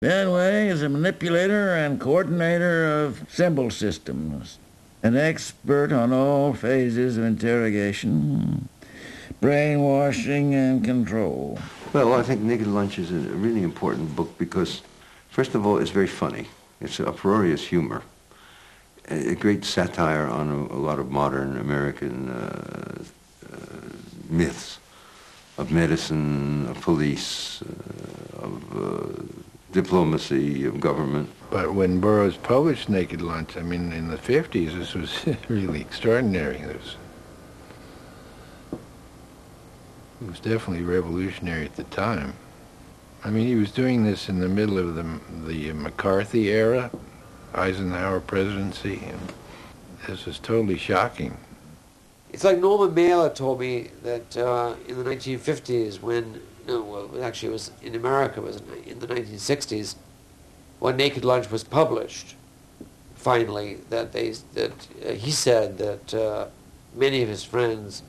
Manway is a manipulator and coordinator of symbol systems, an expert on all phases of interrogation, brainwashing and control. Well, I think Naked Lunch is a really important book because, first of all, it's very funny. It's uproarious humor, a great satire on a lot of modern American myths of medicine, of police, of diplomacy, of government. But when Burroughs published Naked Lunch, I mean, in the 50s, this was really extraordinary. It was definitely revolutionary at the time. I mean, he was doing this in the middle of the McCarthy era, Eisenhower presidency, and this was totally shocking. It's like Norman Mailer told me that in the 1950s when, actually it was in America, it was in the 1960s, when Naked Lunch was published, finally, he said that many of his friends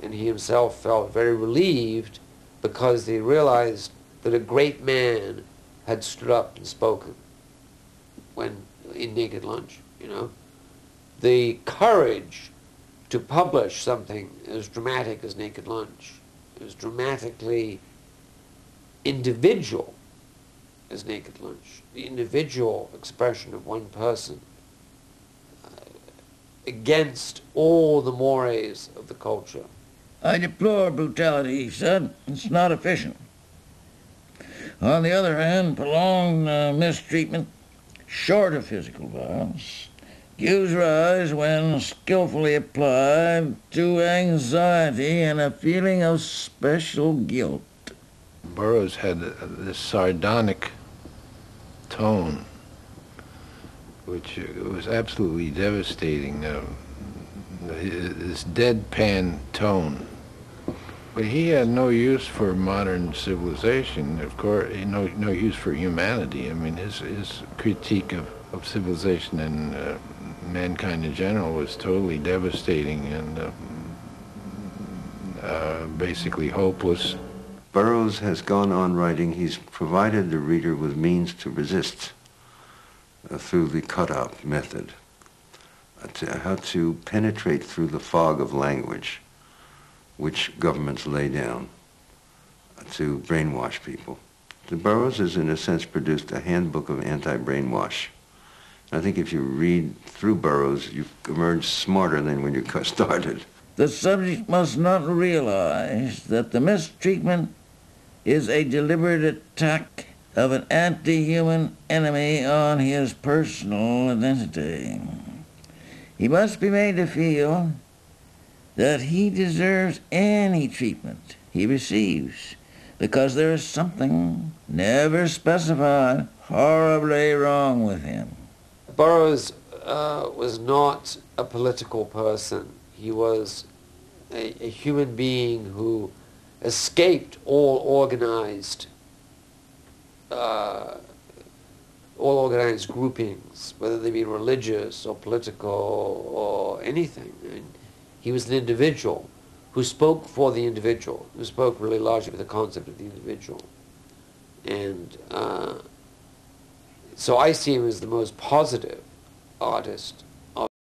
and he himself felt very relieved because they realized that a great man had stood up and spoken when in Naked Lunch, The courage to publish something as dramatic as Naked Lunch, as dramatically individual as Naked Lunch, the individual expression of one person against all the mores of the culture. I deplore brutality, he said. It's not efficient. On the other hand, prolonged mistreatment, short of physical violence, gives rise, when skillfully applied, to anxiety and a feeling of special guilt. Burroughs had this sardonic tone, which was absolutely devastating, this deadpan tone. But he had no use for modern civilization, of course, no use for humanity. I mean, his critique of civilization and mankind in general was totally devastating and basically hopeless. Burroughs has gone on writing. He's provided the reader with means to resist through the cut-out method, how to penetrate through the fog of language which governments lay down to brainwash people. So Burroughs has, in a sense, produced a handbook of anti-brainwash. I think if you read through Burroughs, you emerge smarter than when you started. The subject must not realize that the mistreatment is a deliberate attack of an anti-human enemy on his personal identity. He must be made to feel that he deserves any treatment he receives because there is something never specified horribly wrong with him. Burroughs was not a political person. He was a human being who escaped all organized groupings, whether they be religious or political or anything. And he was an individual who spoke for the individual, who spoke really largely for the concept of the individual. And so I see him as the most positive artist